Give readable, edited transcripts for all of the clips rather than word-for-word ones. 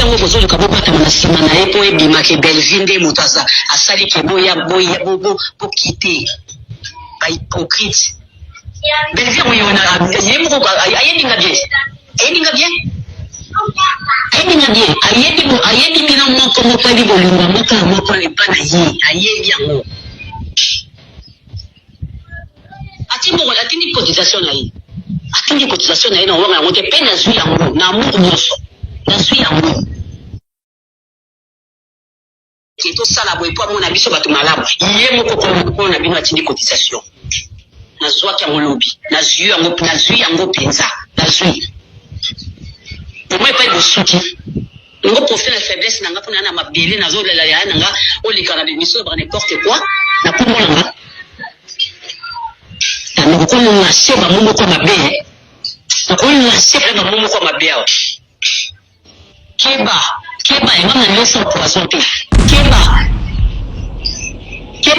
yango bozo le kabo pata na sima na epo e bima ke belvinde mutaza asali ke boya bo quitter ba hypocrite belvinde mo yona yemo ko ayendinga bien ayedi mina moko moko ndi bolinga moko epa na ye ayedi yango atindi cotisation na ye na wanga yango te pe na zwi yango na amour nyonso na zwi yango ke tosala boye po amona biso bato malamu ye moko mpo na bino atindi cotisation nazwaki yango lobi nazwi yango mpenza nazwi moi pas de soutien ngo profiter la faiblesse nanga pona na mabele nazo lela ya nanga olika na biso ba n'importe quoi na pour moi nanga na ko na seba mumo ko mabe na ko na seba na mumo ko mabe awa keba ngana leso poison te keba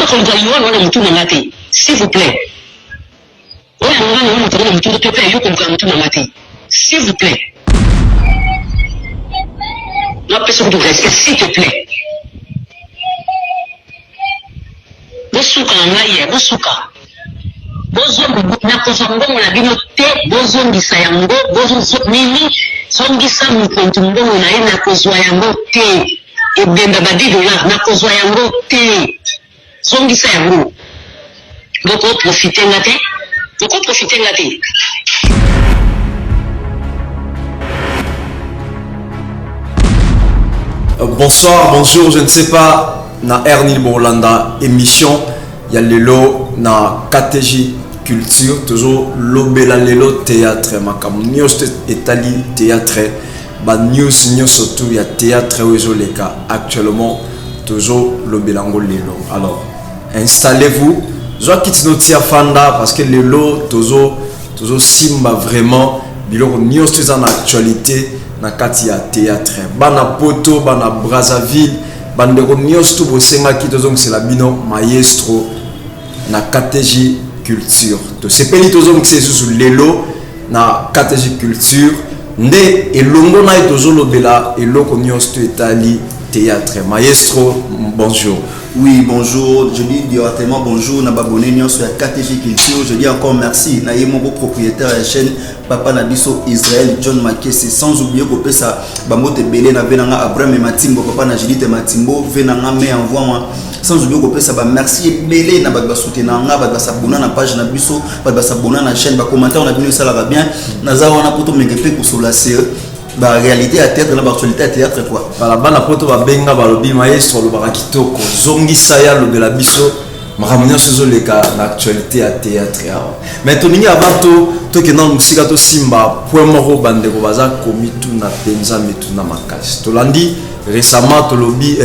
ko ngaliwa wana mtu ngate s'il vous plaît oya ngana mtu ngana mtu te yo ko mtu ngate s'il vous plaît. Non, personne de rester, s'il te plaît. Bosuka ngaye, bosuka. Bozo na kozongo na bino te, bozo ngisa yango, bozo nini, songisa mkontu mbongo na ye na kozwa yango te. Ebenda badido na kozwa yango te. Songisa yango. Boko profiter ngate. Bonsoir, bonjour, je ne sais pas, na Ernil Morlanda émission, il y a lelo na KTJ Culture, toujours l'obela lelo théâtre, makam news etali théâtre, ba news surtout il y a théâtre leka actuellement toujours l'obelango lelo. Alors, installez-vous, je quitte notre fanda parce que lelo toujours simba vraiment biloko news tout en actualité. Na kati ya théâtre bana poto bana Brazzaville bandeko nyonso bosenga ki tozong c'est la bino maestro na KTJ Culture to sepeli tozong c'est sous lelo na KTJ Culture nde elongo na tozolo bela eloko nyonso etali théâtre maestro bonjour. Oui, bonjour, je dis directement bonjour, Nababone Nyon sur la KTJ Culture. Je dis encore merci, Naïmo, propriétaire de la chaîne Papa Nabiso Israël, John Makese. Sans oublier que ça, Bamote Belé, Navenanga, Abraham et Matimbo, Papa Najilite Matimbo, Venanga, mais envoie-moi. Sans oublier que ça, merci Belé, Nababa Soutenanga, Baba Sabona, na page Nabiso, Baba Sabona, na chaîne, Baba commentaire, on a bien ça va bien. Nazawana Poto Megepe pour sur la CE. Bah réalité à théâtre, la actualité à théâtre quoi. Voilà, bana poto ba benga ba lobi maestro lo barakitoko. Zongi saya lo bela biso. Maramonia sozo leka na actualité à théâtre. Mais to ningi avant to ke na musika to simba point moko bande ko baza komitu na penza metu na makasi. To landi récemment to lobi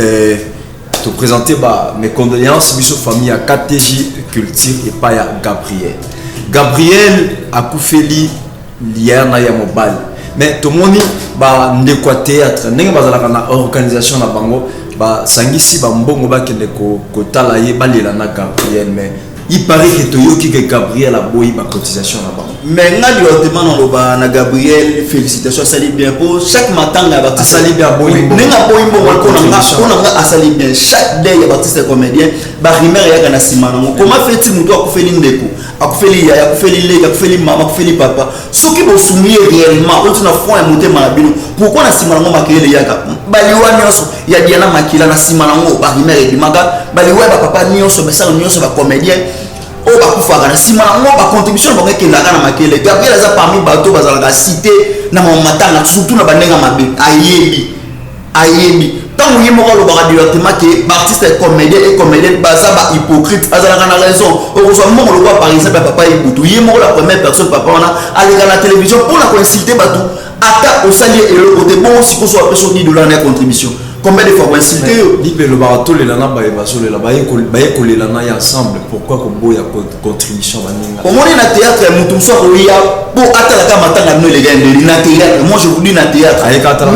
te présenter ba mes condoléances biso famille à KTJ Culture et pas ya Gabriel akufeli liana ya mobile. Mais tout le monde ba ndeko théâtre ndenge bazalaka na organisation na bango ba sangisi ba mbongo ba kende ko tala ye balela na Gabriel mais il paraît que toyoki que Gabriel a boyi ba cotisation na bango mais nga directement dans loba na Gabriel félicitations sali bien pour chaque matin la artiste sali bien boyi nenga boyi mbongo ko na asali bien chaque day ya artiste comédien ba rimer ya kana simana comment fait-il muto akufeli ndeko akufeli ya akufeli lega akufeli mama akufeli papa soki bo soumis réellement on na fond ya moté malabino pourquoi na simana ngoma kele yaka baliwa nyonso ya diana makila na simana ngo ba rimer et bimaga baliwa ba papa nyonso ba sala nyonso ba comédien o ba kufaka na simana ngo ba contribution ba kele na makele Gabriel aza parmi bato bazala cité na matanga surtout na bandenga mabe ayebi tant que yemo ko ba directement que artiste et comédien baza ba hypocrite azala kana raison o so mo ko par exemple papa Ibutu yemo la première personne papa on a aller à la télévision pour la consulter batou ata au salier et le côté bon si ko so personne ni dollar na contribution Combien de fois vous insultez? Lipe le barato les lana ba baso les là ba yeko les lana ensemble. Pourquoi ko boya contribution baninga? Comment on est dans théâtre mutumso ko ya pour atala ka matanga no les gars na théâtre. Moi je vous dis na théâtre. Aye ka atala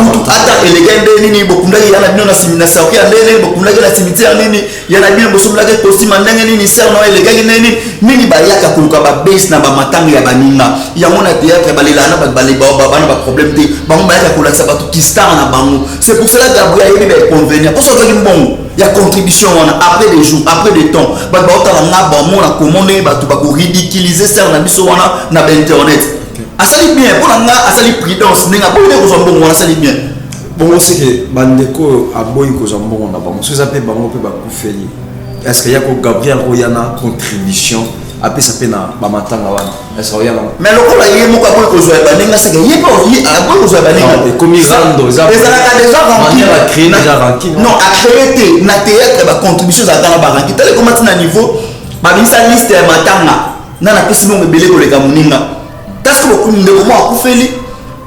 les gars nini bokunda ya na bino na simina sa ko ya ndene bokunda la cimetière nini ya na bino bosumla ke costume ndenge nini ser no les gars nini nini ba yaka kuluka ba base na ba matanga ya baninga. Ya mona théâtre ba lelana ba na ba problème te. Ba mo ba yaka kulakisa ba tout star na bango. C'est pour cela que il y a convenir pour ça qu'il y a contribution après des jours après des temps bah comment on ridiculiser ça na biso wana na internet asali bien pour nga asali prudence ninga pour les gens bon asali bien bon c'est que bandeko aboyi ko jambon na bango so ça peut bango pe ba kufeli est-ce qu'il y a ko Gabriel Royana contribution après ça peut na ba matanga wana est-ce qu'il y a mais le ko la yemo ko aboyi ko zo ba ninga c'est que yebo aboyi ko zo ba ninga et comme Irando ça déjà rempli à créer déjà rempli non à créer na théâtre ba contribution za dans ba rempli tel comme na niveau ba bisa liste ya matanga na na pesi mo belé ko le kamuninga parce que ko ndeko mo akufeli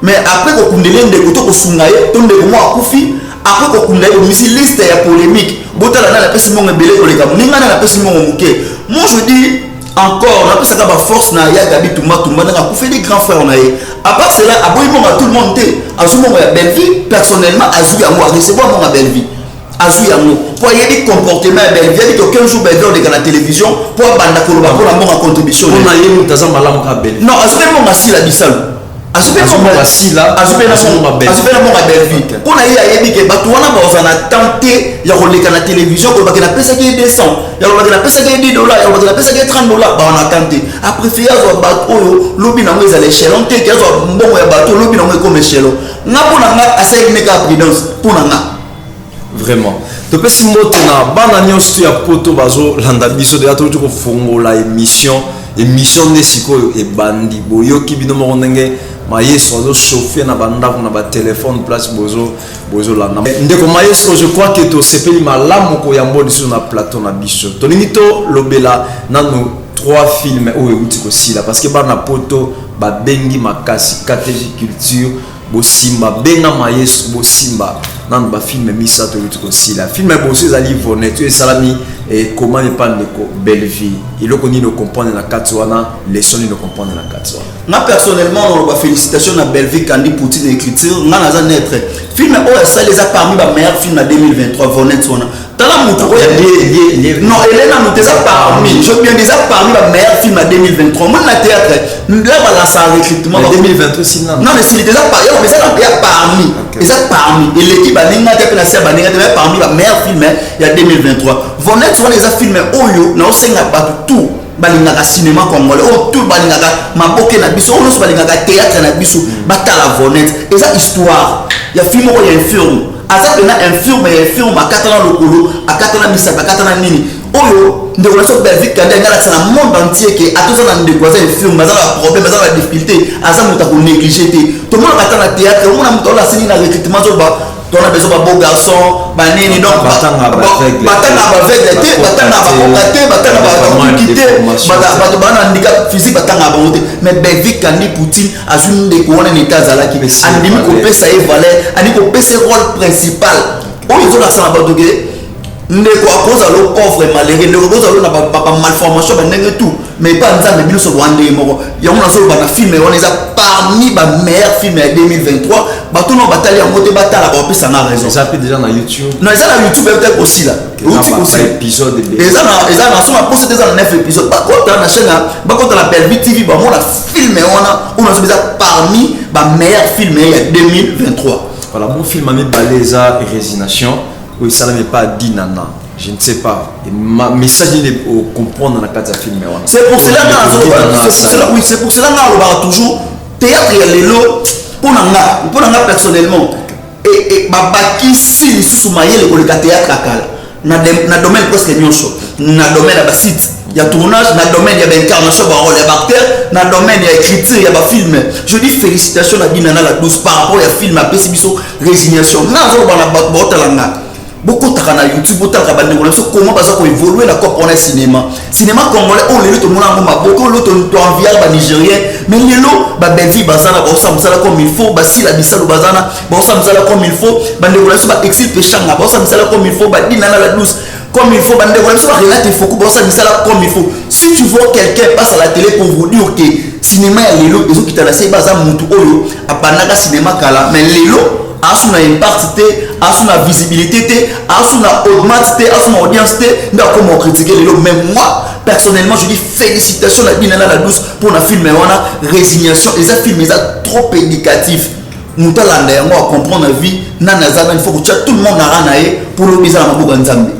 mais après ko kundele ndeko to ko sungaye to ndeko mo akufi après ko kundele ko misi liste ya polémique botala na la pesi mo belé ko le kamuninga na la pesi mo muke moi je dis encore on a ça ba force na ya Gabi Tumba na ko fait des grands frères on a à part cela aboyi mo tout le monde azu mo ya belle vie personnellement azu ya mo recevoir mo belle vie azu ya mo pour y a des comportements belle vie que aucun jour belle vie dans la télévision pour banda ko ba pour la mo contribution on a yé mutaza malamu ka belle non azu mo ngasi la bisalo azu pe mo ngasi la azu pe na mo belle vie on a yé que batu wana ba ozana tenter ya koleka na télévision ko ba na pesa ki 200 ya ko ba na pesa ki $10 ya ko ba na pesa ki $30 ba on a tenté après faire zo ba oyo lobi na mo ezala échelon te ke zo mbongo ya bato lobi na mo comme échelon nga pona nga asai ne ka prudence pona nga vraiment to pesi moto na bana nyonso ya poto bazo landa biso de ato ko fongola émission ne sikoyo e bandi boyoki bino mo ndenge mayeso zo chauffer na banda na ba téléphone place bozo la ndeko mayeso je crois que to sepeli malamu ko yambo diso na plateau na biso to ningi to lobela nanu 3 films o euti ko sila parce que bana poto ba bengi makasi KTG culture bosimba benga mayeso bosimba nan ba film misato euti ko sila film boso ezali vonetu et salami et comment ne pas ndeko belle vie il ko ni no comprendre na katwana leçon ni no comprendre na katwana na personnellement on va félicitations na belle vie kandi pour l'écriture na naza naître film o ça les a parmi ba meilleur film na 2023 vonetu wana tala mutu ko non Elena nous déjà parmi je bien déjà parmi ba meilleur film na 2023 moi na théâtre là va lancer recrutement 2023 sinon non mais c'est déjà pas mais ça parmi déjà parmi et l'équipe baninga te na sia baninga te parmi ba meilleur film il y a 2023 vonetu wana les film oyo na osenga batu tout balingaka cinéma congolais oh tout balingaka maboke na biso on se balingaka théâtre na biso batala vonette et ça histoire ya film ko ya film aza pena infirme ya film akatana lokolo akatana misaka akatana nini oyo ndeko na so belle vie kanda ngala sana monde entier que atoza na ndeko za film baza la problème baza la difficulté aza muta ko négliger te to mona katana théâtre mona muta la sini na recrutement zo ba on a besoin de beaux garçons banini donc batanga aveugle te batanga bakokate batanga bakokite batanga bana handicap physique batanga bonté mais Belgique kandi Poutine azuni de ko wana ni tazalaki andimi ko pesa e valeur ani ko pesa rôle principal o izo la sana badoge ndeko akoza lo pauvre malheureux ndeko akoza lo na papa malformation banenge tout mais pas nzambe bino so wande moko yango na so bana film on les a parmi ba meilleur film de 2023 bato no batali yango te batala ba pesa na raison ça peut déjà na YouTube non ça na YouTube peut-être aussi là aussi épisode de ça na so na poste déjà na 9 épisodes ba kota na chaîne ba kota la Belle Vie TV ba mo na film on a so déjà parmi ba meilleur film de 2023 voilà bon film ami baleza et résignation oui ça n'est pas dit nana je ne sais pas mais ça il faut comprendre dans la carte film c'est pour cela oui c'est pour cela on va toujours théâtre ya lelo pour nga personnellement et babaki si sous mayele ko le théâtre akala na domaine presque nyonso na domaine ya ba site ya tournage na domaine ya incarnation ba rôle ya acteur na domaine ya écriture ya ba film je dis félicitations à Binana la 12 par rapport ya film à Pesibiso résignation na zo bana botalanga beaucoup takana YouTube beaucoup takana bandeko so comment baza ko évoluer la quoi pour le cinéma congolais on le tout monde en maboko l'autre to envier ba nigérien mais lelo ba Belgique bazana ba osa msala comme il faut ba sila bisalo bazana ba osa msala comme il faut bandeko so ba exil pechanga ba osa msala comme il faut ba dinana la douce comme il faut bandeko so ba relate faut ba osa msala comme il faut si tu vois quelqu'un passe à la télé pour vous dire que cinéma ya lelo ezo kitala se baza mutu oyo apanaka cinéma kala mais lelo asuna impact te asuna visibilité te asuna augmente te asuna audience te nda comment critiquer lelo même moi personnellement je dis félicitations à Binana la douce pour un film wana résignation et ça film est trop éducatif mutalanda yango à comprendre la vie nana zana il faut que tout le monde na nae pour le bizarre na boka nzambe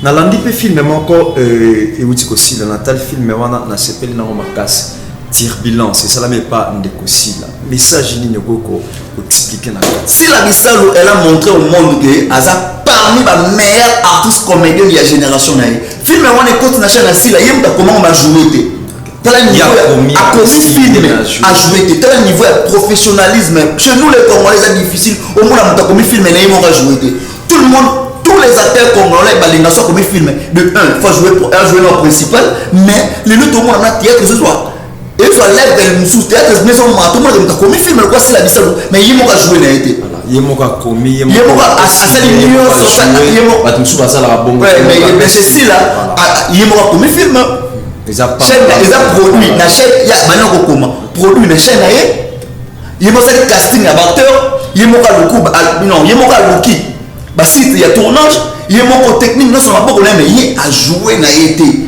na landi pe film moko et uti ko sila na tal film wana na sepeli na makasi turbulence c'est ça là mais pas ndeko sila message ni nyoko expliquer na si la bisalo elle a montré au monde que aza parmi les meilleurs artistes comédiens de la génération naïe film on écoute na chaîne sila yem ta comment on va jouer tel niveau a commis film a joué tel niveau de professionnalisme chez nous les Congolais c'est difficile au moins on a commis film na yem on va jouer tout le monde tous les acteurs congolais balinga sont commis film de un faut jouer pour un joueur principal mais les autres tout le monde a théâtre ce soir et tu as l'air d'un sous théâtre mais on m'a tout le monde a commis film quoi c'est la bisalo mais yem on va jouer na été yemoka komi yemoka asali niyo sota yemo batumsu basala bongo mais c'est si là yemoka komi film chaîne produit na chaîne ya banako koma produit na chaîne aye yemoka casting ya acteur yemoka loku non yemoka loki ba site ya tournage yemoka technique non seulement beaucoup mais il a joué na été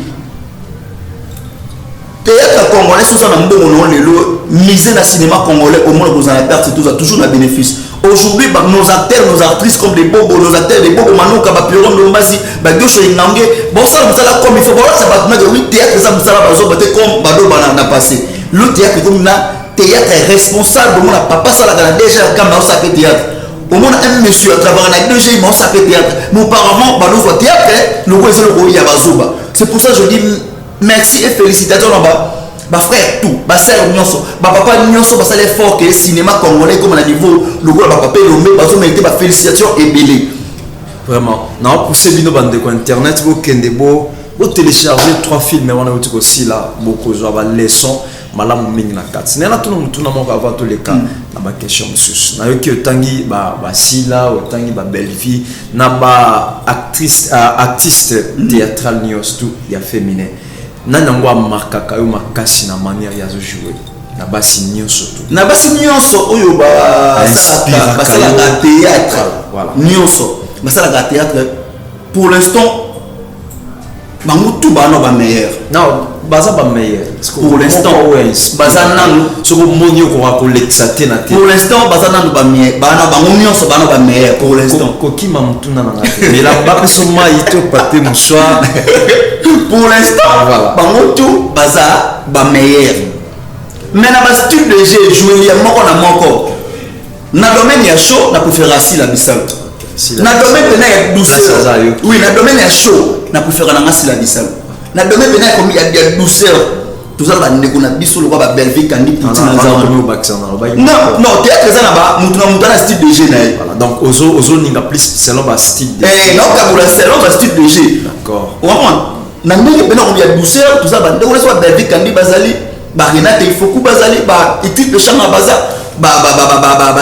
théâtre congolais sous un mbongo non lelo miser na cinéma congolais au monde vous en perte c'est toujours la bénéfice. Aujourd'hui, nos acteurs, nos actrices comme des bobos, nos acteurs, des bobos, Manouka, Bapiron, Lombasi, Bagosho, Inangé, bon, ça, nous allons comme il faut voir, ça va mettre oui, théâtre, ça, nous allons comme Bado Banana passé. Le théâtre, comme là, théâtre est responsable, au moins, papa, ça, là, déjà, quand on s'appelle théâtre. Au moins, un monsieur, à travers un déjà, il m'a s'appelé théâtre. Mais auparavant, Bado soit théâtre, le roi, c'est le roi, il y a Bazoba. C'est pour ça que je dis merci et félicitations là-bas. Bah frère tout bah sœur nyonso bah papa nyonso bah ça les fort que cinéma congolais comme à niveau le gros bah papa l'homme bah so mérité bah félicitations et belé vraiment non pour ces bino bande de internet vous kendebo vous télécharger 3 films mais on a aussi là beaucoup de bah leçons malamu mingi na kat nena tuna moko avant tous les cas na ba question monsieur na yo ki otangi ba sila otangi ba belle vie na ba actrice artiste théâtral nyos tout ya féminin nanango amarkaka yo makasi na manière ya jouer na basi nyonso oyo basalaka théâtre voilà nyonso basalaka théâtre pour l'instant bango tout bano ba meilleur non baza ba meilleur pour l'instant baza nanu soko moni ko l'exater na pour l'instant baza nanu ba meilleur bana bango nyonso bano ba meilleur pour l'instant kokima mutuna na ngate mais la ba peso mai to pate mouchoir pour l'instant bango tout baza ba meilleur mais na ba style de jeu jouer ya moko na moko na domaine ya show na préférence la bisalo na domaine na douceur oui na domaine ya show na préférence na ngasi la bisalo na domaine na comme il y a douceur tout ça va ndeko na biso lo ba Belgique kandi petit na non théâtre ça na ba mutu na style de jeu na voilà donc ozo ninga plus selon ba style de jeu non kabula selon ba style de jeu d'accord vraiment na ndenge pena on y a douceur tout ça ba ndeko so ba Belgique kandi bazali ba Renate il faut ku bazali ba équipe de changa baza ba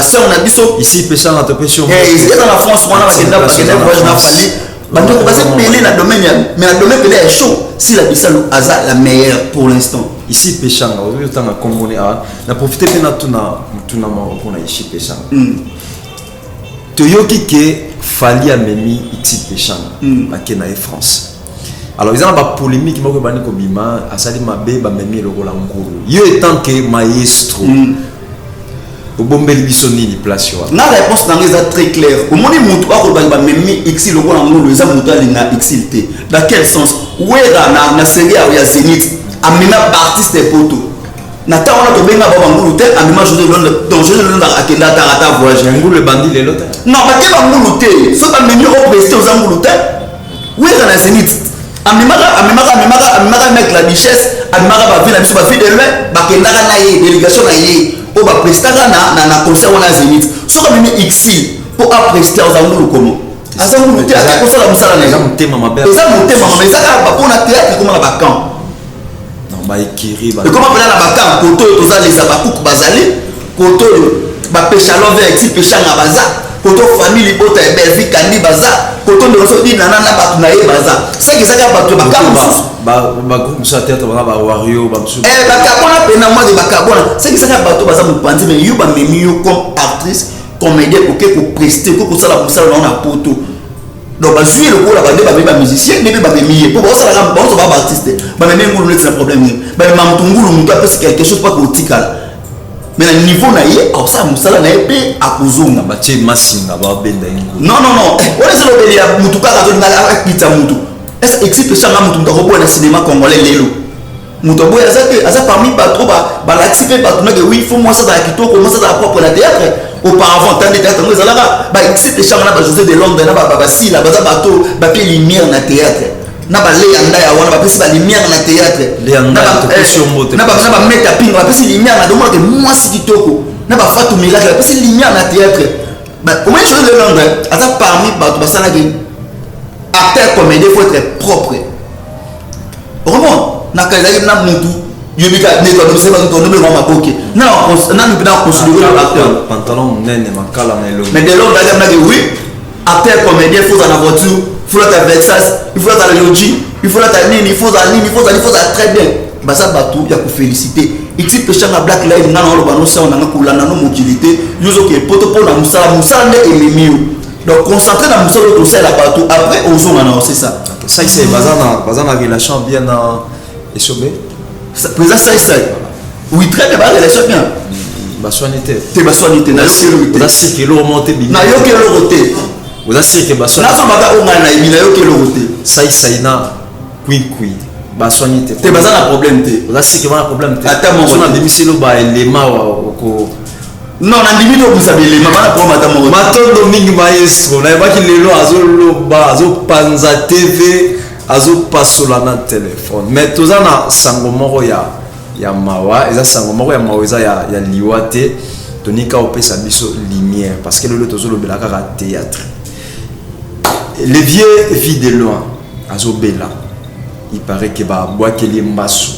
sœur na biso ici pêchant na topesho ici dans la France on a bakenda voyage na fali bando ko baza mêler na domaine mais na domaine peut être chaud si la bisalo aza la meilleure pour l'instant ici pêchant on autant na Congolais na profiter pena tuna ma ici pêchant toyoki ke fali amemi ici pêchant bakena e France. Alors ils ont une polémique qui m'a dit que bima asali mabe ba memi le rôle ngulu yo étant que maestro au bombeli bisoni ni place yo na réponse na ngeza très claire au moni mutu akoba ba memi x le rôle ngulu za mutu alinga xilté dans quel sens wera na série ya Zénith amina artiste de poto na ta ona to benga ba ngulu te amima jeu de Londres donc jeu de Londres akenda tarata voyage ngulu bandi le lote non ba ke ba ngulu te so ba memi au prester aux ngulu te wera na Zénith amemaka mec la richesse amemaka ba vie na biso ba vie de loin bakendaka na ye délégation na ye o ba prestaka na concert wana Zénith so ka mimi xi po a prester aux angulu komo asa mutu aka kosala musala na eza motema mabe eza motema mabe eza kaka mpona théâtre ekoma na bakamp baekiri ekoma mpena na bakamp koto oyo tozalesa bakuku bazali koto oyo bapesha love exi peshanga baza koto famille libota ya belvi kandi baza koto ndeko so dinana na bato na ye baza seki eza kaka bato bakamp mosusu bagroupe mosusu ya théâtre bana bawario bamosusu bakabona mpena mwadi bakabona seki eza kaka bato baza mopanzi me yo bamemi yo comme actrice comédien oke kopreste oke kosala mosala nao na poto donc bazwi lokola bande bamemi bamusicien nde mpe bamemi ye mpo baosalaka baozo baa baartiste bamemi ngulu neti na problème ye bamema motu ngulu motu apesi quelque chose mpa kotikala mais na niveau na ye akosala mosala na ye mpe akozonga batie masinga babenda ye ngulu non wana eza lobeli ya motu kaka azolinga akpita motu ese exipe esanga motu motu akoboya na cinéma congolais lelo moto aboye aza parmi bato balakisi mpe bato nake wi fo mwasi azala kitoko mwasi azala propre na théâtre auparavant tant de théâtre yango ezalaka baexiste echanga na bajosé de londres na basila baza bato bapie lumière na théâtre na baleya ndaya wana bapesi balumière na théâtre na bameta pinga bapesi lumière na domonake mwasi kitoko na bafatu miracle bapesi lumière na théâtre omoni josé de londres aza parmi bato basalaki acteur comédien faut être propre vraiment nakazaki na mutu yobika ne to se ba to no be ngoma boke na mpena considérer l'acteur pantalon nene makala na elo mais de l'homme d'ailleurs na que oui acteur comédien faut dans la voiture faut être Versace il faut être la logi il faut être nini il faut être très bien basa batu ya ko féliciter iti pesha na black line na lo bano sa na ko lana no mobilité yozo ke poto na musala ne ememio donc concentrer na musala to sala batu après ozonga na c'est ça ça c'est bazana relation bien na esobe président ça oui très bien ba relation bien baswanité te baswanité na yo que lo remonter bien na yo ke lo roté oza sike baswanité na so maka o ngana ibina yo ke lo roté ça na kui baswanité te bazana problème te oza sike ba problème te ata mo na demiselo ba elema ko non na limite okusabele mabana pour madame matondo mingi maestro na baki lelo azoloba azopanza tv azopasola na téléphone mais toza na sango moko ya mawa eza sango moko ya mawa eza ya liwa te tonika opesa biso lumière parce que lelo tozolobela kaka théâtre le vieux vit de loin azobela il paraît que babwakeli mbasu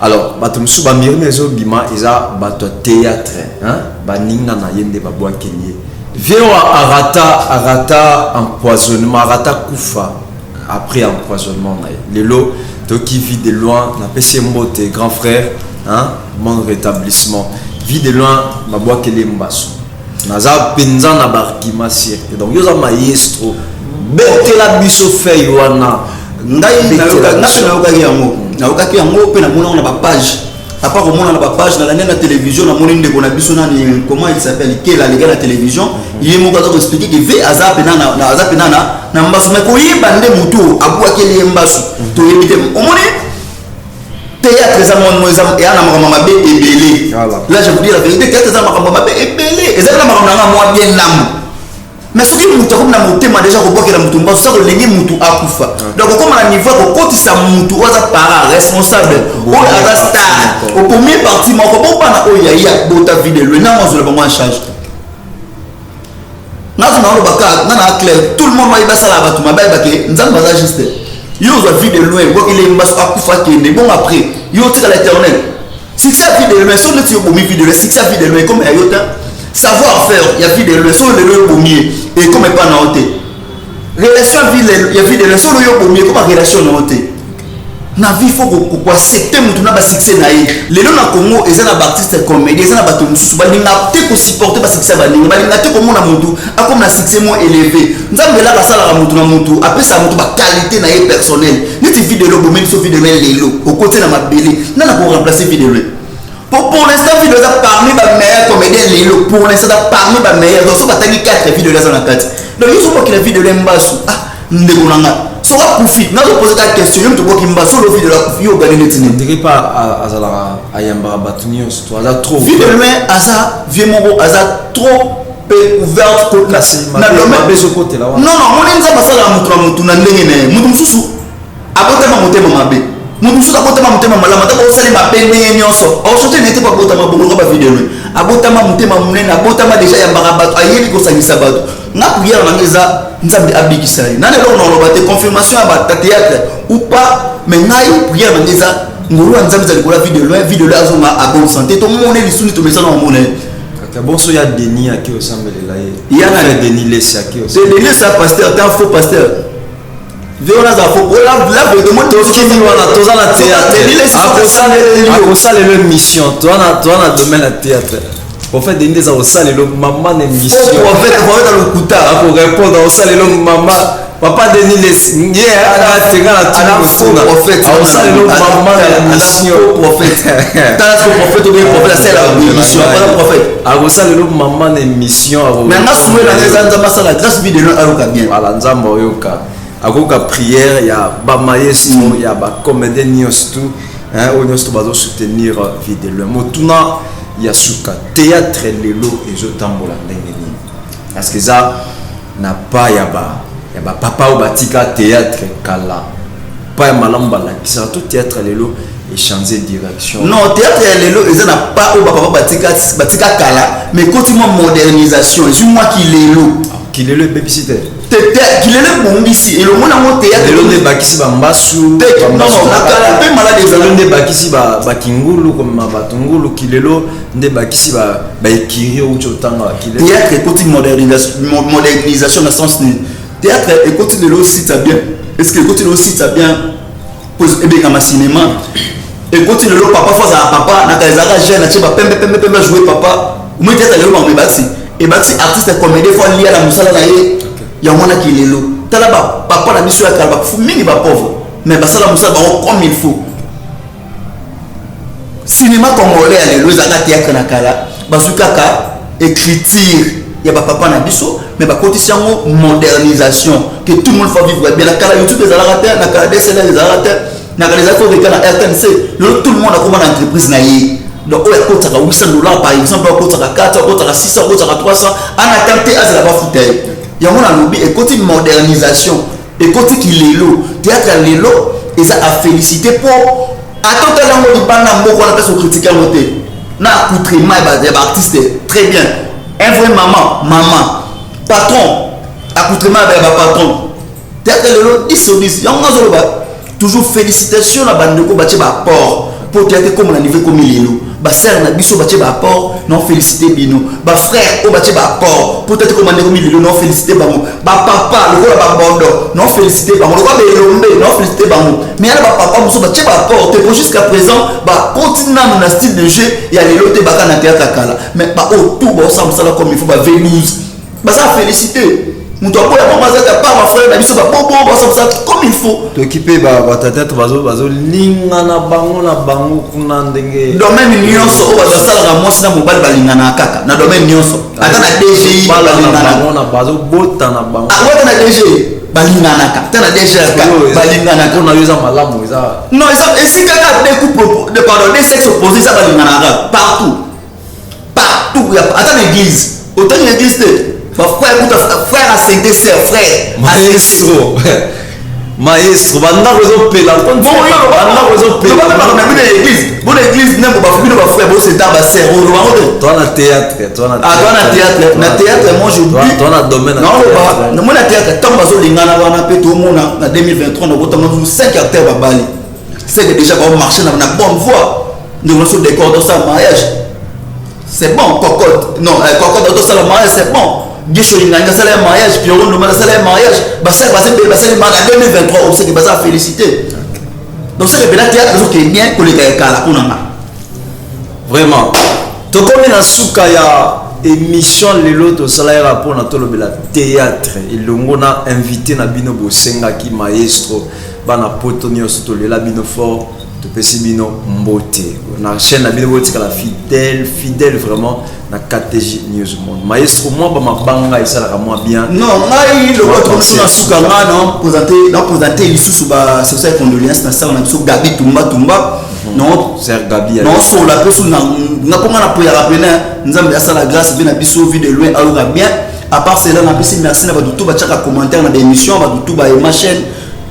alors bato mosusu bamirime ezobima eza bato théâtre baninga na ye nde babwakeli ye vieux arata empoisonnement arata kufa après empoisonnement na ye lelo toki vit de loin napesi mbote grand frère bon rétablissement vit de loin babwakeli mbasu naza penza na barkima sirte donc yoza maestro betela biso fei wana ngai naokaki yango mpe namona na bapage apart komona na bapage nalandi na télévision namoni ndeko na biso nani comment il s'appelle kela alega na télévision ye moko aza koexplike ke ve aza pena na mbasu me koyeba nde motu abwakeli ye mbasu toyebi te omoni théâtre eza mono eya na makambo mabe ebele là je vous dis la vérité théâtre eza na makambo mabe ebele ezali na makambo nanga mwa bien namu mais soki mutu akomi na motema déjà kobwakela mutu mbasu soko olingi mutu akufa donc okoma na niveau ya kokotisa mutu oyo aza para responsable oyo aza star au premier parti moko bobana oyo yaya bota videle na mwazwela bango en charge nazo na olobaka nga na clair tout le monde bayeba sala bato mabe ayebake nzambe aza juste yo ozwa vie de loin obwakeli mbasu akufa akende bon après yo otikala éternel succès ya vie de loin so neti yobomi vie de loin succès ya vie de loin comme ya yo ta savoir-faire, il y a vie de leçons, le baumier, et comme pas noté. Relation, il y a vie de leçons, le baumier, comme relation noté. Na vie, il faut qu'on accepte mon succès. Les gens na Congo, ils ont un artiste comédien, ils ont un bateau, ils ont supporter le succès, ils ont comme un moto, comme un succès moins élevé. Nous avons là la salle à moto, après ça, moto, qualité personnelle. Nous avons vie de l'eau, mais nous avons vie de l'eau, au côté de ma belle, nous avons remplacé vie de l'eau. Pour l'instant, vidéo est parmi les meilleurs comédiens. Pour l'instant, parmi les meilleurs. Donc, si tu as 4 vidéos dans la tête. Donc, il faut que la vidéo est basse. Ah, ndégonanga. So, on va profiter. Nous allons poser la question. Je vais te dire que sur le vidéo, il faut gagner les tines. Je ne dirais pas à Yambara Batunio, c'est trop. Vidéo est à ça, vieux mon à trop ouvert pour la scène. Non, non, on est dans la salle à Moutou, Moutou, abotama motema mabe mutu suka botama motema malama ta ko sali mabe ndenge nyonso o sote nete pa botama bongo ba video abotama mutema munene abotama déjà ya barabato ayeli ko sangisa bato na prière na ngeza nzambe abikisali na lelo na loba te confirmation ba théâtre ou pas mais ngai prière na ngeza ngolu nzambe za likola video là azonga a bonne santé to mone lisuni to mesana mone kaka bonso ya Denis aki osambelela ye ya na Denis lesi aki c'est Denis ça pasteur t'es un faux pasteur Viona za faux la veut demander tokini wana toza na théâtre akosalela mission toza na domaine ya théâtre prophète Denis eza kosalela mama na mission prophète dans le kuta akorépondre osalela mama papa Denis lesi ye agatenga na tuna akosalela mama na mission prophète t'as ce prophète ou bien prophète c'est la mission pas prophète akosalela mama na mission mais na souwe na nzamba masala grâce vidéo ayoka bien ala nzamba oyoka akoka prière ya ba maestro ya ba comédien nyos tout on nyos bazo soutenir vidéo motuna ya suka théâtre lelo ezotambola ndenge nini parce que ça na pas ya ba papa ou batika théâtre kala pas malamba la qui sera tout théâtre lelo et changer direction non théâtre lelo eza na pas ou papa batika kala mais continuellement modernisation et moi qui lelo qu'il est le babysitter qu'il est le bon ici et le monde en théâtre le ne bakisi ba mbasu non la kala pe malade le ne bakisi ba kingulu comme ma batungulu kilelo ne bakisi ba ekiri ou chotanga kilelo théâtre et côté modernisation dans sens ni théâtre et côté de aussi ça bien est-ce que côté de aussi ça bien pose et bien comme cinéma et côté de l'eau papa face à papa na kaizaka jeune na tcheba pembe jouer papa moi théâtre le ba bati et bati artiste comédien faut lier la musala na ye ya mwana kilelo tala ba papa na biso ya kalba fu mingi ba pauvre mais basala musala ba comme il faut cinéma congolais ya lelo ezaka théâtre na kala basukaka écriture ya ba papa na biso mais ba kotisi yango modernisation que tout le monde faut vivre bien na kala YouTube ezalaka te na kala DSL ezalaka te na kala ezalaka ko na RTNC tout le monde a comme une entreprise na ye donc on a coûté $800 par exemple on coûte 4 on coûte 600 on coûte 300 en attente azala ba fouter yango na lobby et côté modernisation et côté qui lelo théâtre lelo et ça a félicité pour attendre lango di bana mboko na peso critiquer moté na accoutrement ba artiste très bien un vrai maman patron accoutrement ba patron théâtre lelo 10 sur 10 yango azoloba toujours félicitations na bandeko ba ti ba apport pour théâtre comme na niveau comme lelo ba sœur na biso ba ti ba apport non féliciter bino ba frère o ba ti ba apport pour théâtre comme na niveau lelo non féliciter bango ba papa le ko ba bondo non féliciter bango le ko ba elombe non féliciter bango mais ala ba papa muso ba ti ba apport te pour jusqu'à présent ba continuer na style de jeu ya lelo te ba kana théâtre kala mais ba o tout ba ça ça comme il faut ba Vénus ba ça féliciter muto apoya mama zata pa ma frère na biso ba bobo ba ça comme il faut t'occuper ba tata bazo linga na bango kuna ndenge domaine nyonso o bazasala na mwasi na mobali balingana kaka na domaine nyonso ata na DGI balingana na bazo bota na bango bota na DGI balingana kaka ata na DGI balingana kaka na yoza malamu eza non eza esika ka des couples de pardon des sexes opposés ça balingana kaka partout ata na église autant une église frère à sainté c'est frère maestro banda rezo pela bon église nembo ba fubino ba frère bo c'est ba sœur o lo toi na théâtre na théâtre moi je dis toi na domaine non moi na théâtre tant bazo lingana wana pe to mona na 2023 na bota mo 5 acteurs ba bali c'est déjà ba marcher na bonne voie nous sommes des corps dans sa mariage c'est bon cocotte non cocotte dans sa mariage c'est bon Gisho Linganga ça le mariage puis on demande ça le mariage bah ça en 2023 on sait que ça féliciter donc c'est le théâtre qui est bien collé kala kunanga vraiment to comme na suka ya émission lelo to sala rapport na to lobela théâtre ilongo na invité na bino bosenga ki maestro bana poto nyonso to lela bino fort to pesi bino mbote na chaîne na bino botika la fidèle vraiment na KTG News Monde maestro moi ba mabanga isala ka moi bien non ngai le votre na suka nga non présenter lisusu ba c'est ça condoléances na ça on a biso Gabi Tumba non c'est Gabi non so la personne na konga na poya rapena nzambe asala grâce bien na biso vie de loin alors bien à part cela na bisi merci na ba tout ba chaka commentaire na des émissions ba tout ba ma chaîne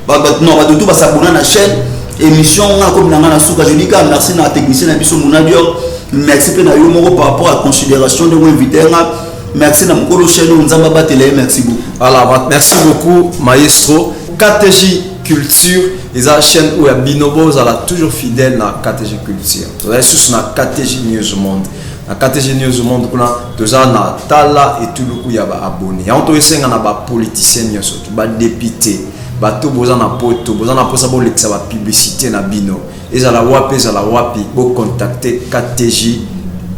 ba non ba tout ba s'abonner na chaîne émission comme na souka je dis merci na technicien na biso Monadio merci pe na yo moko par rapport à considération de mon invité merci na mkolo chaîne nzamba batele merci beaucoup. Voilà, merci beaucoup maestro. KTJ Culture, les chaîne où Binobo a toujours fidèle à KTJ Culture. Vous avez sous na KTJ News Monde. Na KTJ News Monde kuna toza na tala et tout le coup ya ba abonné. On to esenga na ba politicien nyoso, ba député, ba to boza na posa bo lexa ba publicité na bino. Ezala wapi bo contacter KTJ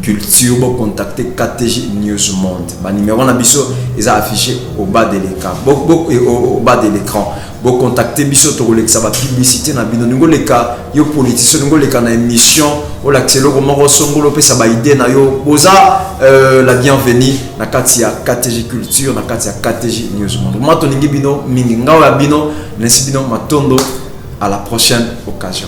Culture, bo contacter KTJ News Monde. Ba numéro na biso est affiché au bas de l'écran. Au bas de l'écran. Bo contacter biso to lexa ba publicité na bino. Ngo leka yo politicien ngo leka na émission o la tselo ko moko songolo pe sa ba idée na yo boza la bienvenue na kati ya KTJ Culture na kati ya KTJ News Monde. Moi to ningi bino mingi ngao ya bino nesi bino matondo à la prochaine occasion.